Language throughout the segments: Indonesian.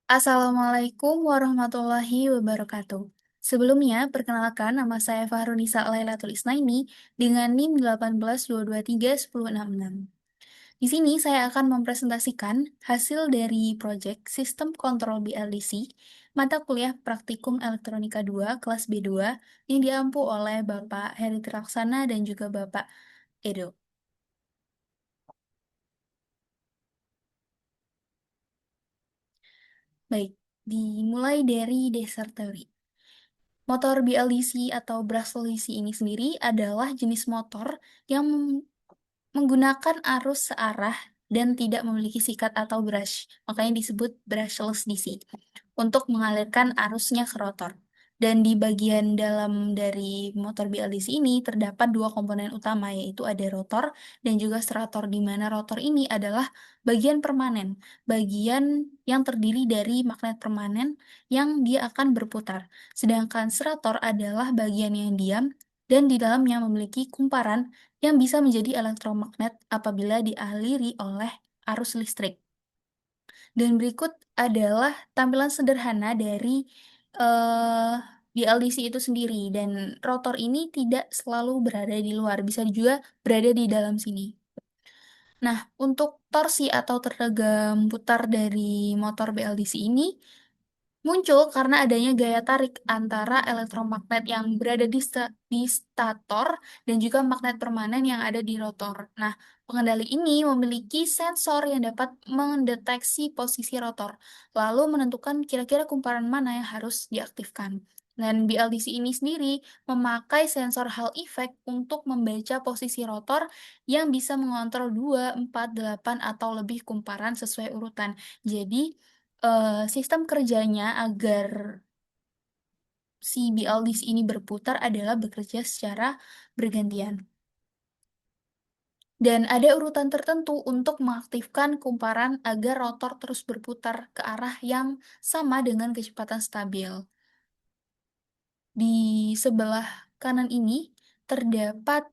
Assalamualaikum warahmatullahi wabarakatuh. Sebelumnya, perkenalkan nama saya Fahrunisa Lailatul Isnaini dengan NIM 182231066. Di sini saya akan mempresentasikan hasil dari proyek Sistem Kontrol BLDC mata kuliah Praktikum Elektronika 2 kelas B2 yang diampu oleh Bapak Heri Tiraksana dan juga Bapak Edo. Baik, dimulai dari dasar teori. Motor BLDC atau brushless DC ini sendiri adalah jenis motor yang menggunakan arus searah dan tidak memiliki sikat atau brush, makanya disebut brushless DC, untuk mengalirkan arusnya ke rotor. Dan di bagian dalam dari motor BLDC ini terdapat dua komponen utama, yaitu ada rotor dan juga stator, di mana rotor ini adalah bagian permanen, bagian yang terdiri dari magnet permanen yang dia akan berputar. Sedangkan stator adalah bagian yang diam dan di dalamnya memiliki kumparan yang bisa menjadi elektromagnet apabila dialiri oleh arus listrik. Dan berikut adalah tampilan sederhana dari eh, BLDC itu sendiri. Dan rotor ini tidak selalu berada di luar, bisa juga berada di dalam sini. Nah, untuk torsi atau tenaga putar dari motor BLDC ini muncul karena adanya gaya tarik antara elektromagnet yang berada di stator dan juga magnet permanen yang ada di rotor. Nah, pengendali ini memiliki sensor yang dapat mendeteksi posisi rotor, lalu menentukan kira-kira kumparan mana yang harus diaktifkan. Dan BLDC ini sendiri memakai sensor Hall effect untuk membaca posisi rotor yang bisa mengontrol 2, 4, 8, atau lebih kumparan sesuai urutan. Jadi, sistem kerjanya agar si BLDC ini berputar adalah bekerja secara bergantian. Dan ada urutan tertentu untuk mengaktifkan kumparan agar rotor terus berputar ke arah yang sama dengan kecepatan stabil. Di sebelah kanan ini terdapat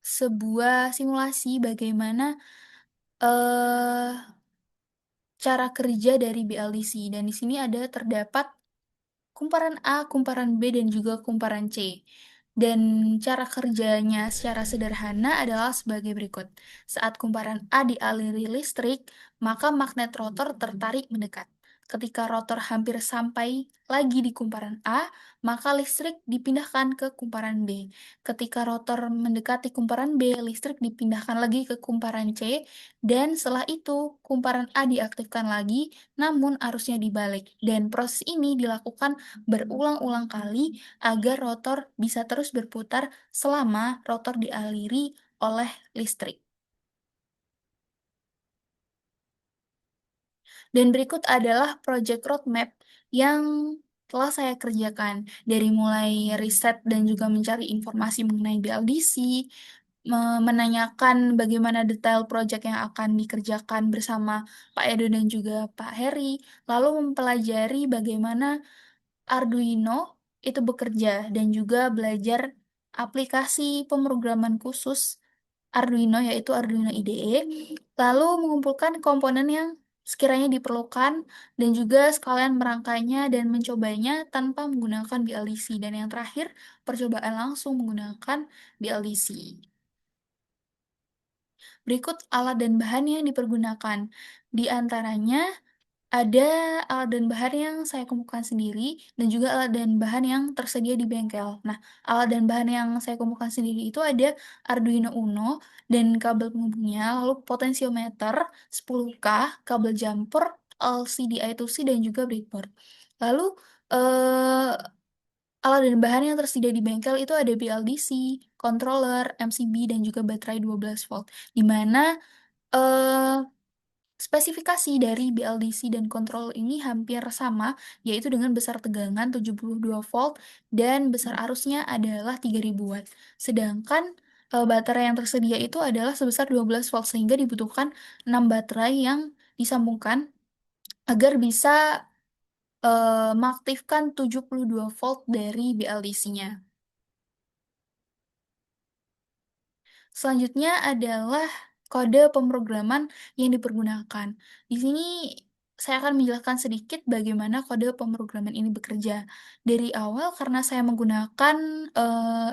sebuah simulasi bagaimana eh, cara kerja dari BLDC, dan di sini ada terdapat kumparan A, kumparan B, dan juga kumparan C. Dan cara kerjanya secara sederhana adalah sebagai berikut. Saat kumparan A dialiri listrik, maka magnet rotor tertarik mendekat. Ketika rotor hampir sampai lagi di kumparan A, maka listrik dipindahkan ke kumparan B. Ketika rotor mendekati kumparan B, listrik dipindahkan lagi ke kumparan C, dan setelah itu kumparan A diaktifkan lagi, namun arusnya dibalik. Dan proses ini dilakukan berulang-ulang kali agar rotor bisa terus berputar selama rotor dialiri oleh listrik. Dan berikut adalah project roadmap yang telah saya kerjakan, dari mulai riset dan juga mencari informasi mengenai BLDC, menanyakan bagaimana detail proyek yang akan dikerjakan bersama Pak Edo dan juga Pak Heri, lalu mempelajari bagaimana Arduino itu bekerja dan juga belajar aplikasi pemrograman khusus Arduino, yaitu Arduino IDE, lalu mengumpulkan komponen yang sekiranya diperlukan dan juga sekalian merangkainya dan mencobanya tanpa menggunakan BLDC, dan yang terakhir percobaan langsung menggunakan BLDC. Berikut alat dan bahan yang dipergunakan. Di antaranya ada alat dan bahan yang saya kumpulkan sendiri dan juga alat dan bahan yang tersedia di bengkel. Nah, alat dan bahan yang saya kumpulkan sendiri itu ada Arduino Uno dan kabel penghubungnya, lalu potensiometer 10K, kabel jumper, LCD I2C, dan juga breadboard. Lalu eh, alat dan bahan yang tersedia di bengkel itu ada BLDC, controller, MCB, dan juga baterai 12 volt. Di mana eh, spesifikasi dari BLDC dan kontrol ini hampir sama, yaitu dengan besar tegangan 72 volt dan besar arusnya adalah 3000 watt. Sedangkan baterai yang tersedia itu adalah sebesar 12 volt, sehingga dibutuhkan 6 baterai yang disambungkan agar bisa mengaktifkan 72 volt dari BLDC-nya. Selanjutnya adalah kode pemrograman yang dipergunakan. Di sini saya akan menjelaskan sedikit bagaimana kode pemrograman ini bekerja. Dari awal, karena saya menggunakan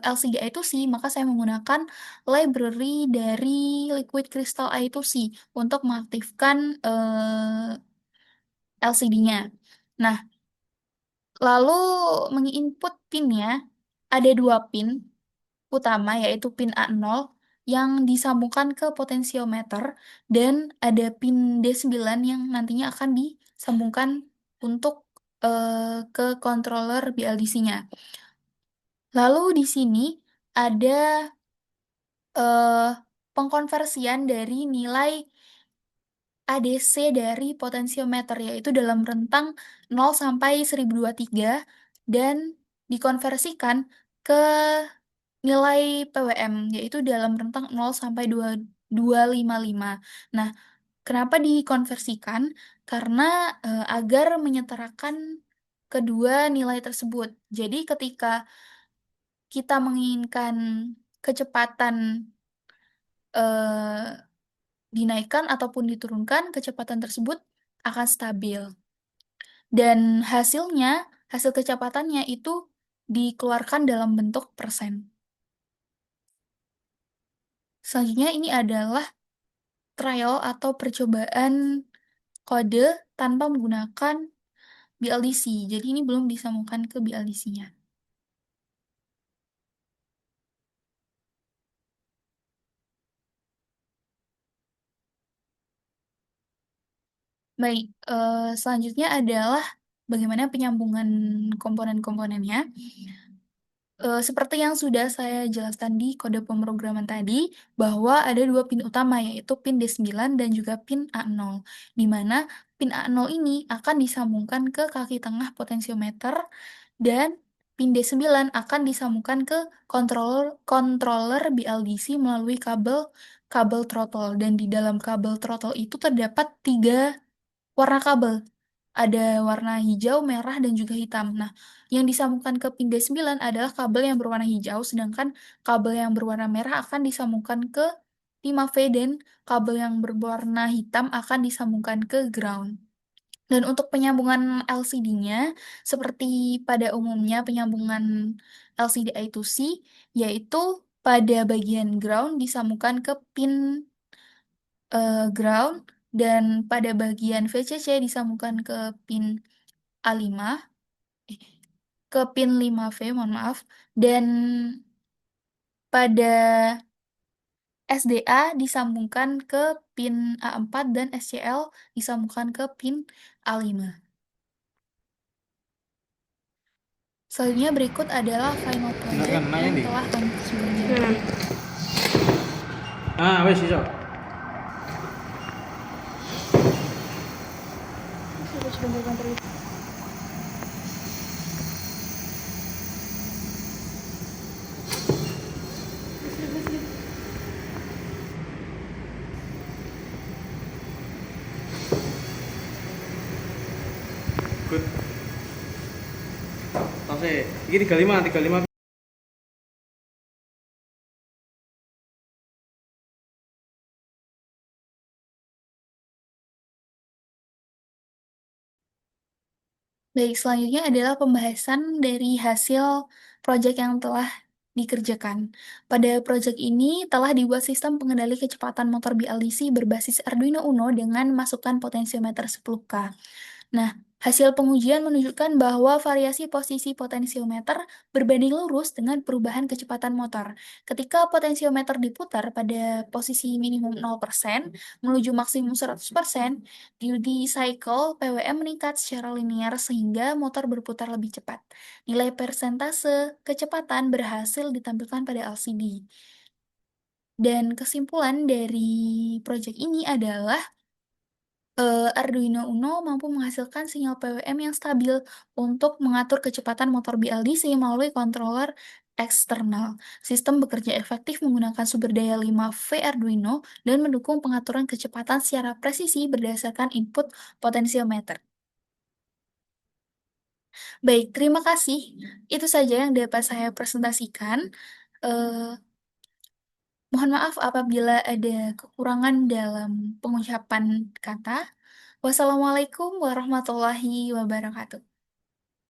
LCD I2C, maka saya menggunakan library dari Liquid Crystal I2C untuk mengaktifkan LCD-nya. Nah, lalu menginput pinnya, ada dua pin utama, yaitu pin A0 yang disambungkan ke potensiometer, dan ada pin D9 yang nantinya akan disambungkan untuk ke controller BLDC-nya. Lalu di sini ada eh, pengkonversian dari nilai ADC dari potensiometer, yaitu dalam rentang 0 sampai 1023, dan dikonversikan ke nilai PWM, yaitu dalam rentang 0 sampai 255. Nah, kenapa dikonversikan? Karena agar menyetarakan kedua nilai tersebut. Jadi ketika kita menginginkan kecepatan eh, dinaikkan ataupun diturunkan, kecepatan tersebut akan stabil. Dan hasil kecepatannya itu dikeluarkan dalam bentuk persen. Selanjutnya ini adalah trial atau percobaan kode tanpa menggunakan BLDC. Jadi ini belum disambungkan ke BLDC-nya. Baik, selanjutnya adalah bagaimana penyambungan komponen-komponennya. Seperti yang sudah saya jelaskan di kode pemrograman tadi, bahwa ada dua pin utama, yaitu pin D9 dan juga pin A0, di mana pin A0 ini akan disambungkan ke kaki tengah potensiometer, dan pin D9 akan disambungkan ke controller controller BLDC melalui kabel kabel throttle. Dan di dalam kabel throttle itu terdapat tiga warna kabel. Ada warna hijau, merah, dan juga hitam. Nah, yang disambungkan ke pin D9 adalah kabel yang berwarna hijau, sedangkan kabel yang berwarna merah akan disambungkan ke 5V, dan kabel yang berwarna hitam akan disambungkan ke ground. Dan untuk penyambungan LCD-nya, seperti pada umumnya penyambungan LCD I2C, yaitu pada bagian ground disambungkan ke pin ground, dan pada bagian VCC disambungkan ke pin A5, eh, ke pin 5V, mohon maaf, dan pada SDA disambungkan ke pin A4, dan SCL disambungkan ke pin A5. Selanjutnya berikut adalah final project Dengarkan, nanya yang nih. telah kami sebelumnya. Wes iso. Good. Tasnya, ini 35. Baik, selanjutnya adalah pembahasan dari hasil proyek yang telah dikerjakan. Pada proyek ini telah dibuat sistem pengendali kecepatan motor BLDC berbasis Arduino Uno dengan masukan potensiometer 10K. Nah, hasil pengujian menunjukkan bahwa variasi posisi potensiometer berbanding lurus dengan perubahan kecepatan motor. Ketika potensiometer diputar pada posisi minimum 0% menuju maksimum 100%, duty cycle PWM meningkat secara linear sehingga motor berputar lebih cepat. Nilai persentase kecepatan berhasil ditampilkan pada LCD. Dan kesimpulan dari proyek ini adalah Arduino Uno mampu menghasilkan sinyal PWM yang stabil untuk mengatur kecepatan motor BLDC melalui controller eksternal. Sistem bekerja efektif menggunakan sumber daya 5V Arduino dan mendukung pengaturan kecepatan secara presisi berdasarkan input potensiometer. Baik, terima kasih. Itu saja yang dapat saya presentasikan. Eh, Mohon maaf apabila ada kekurangan dalam pengucapan kata. Wassalamualaikum warahmatullahi wabarakatuh.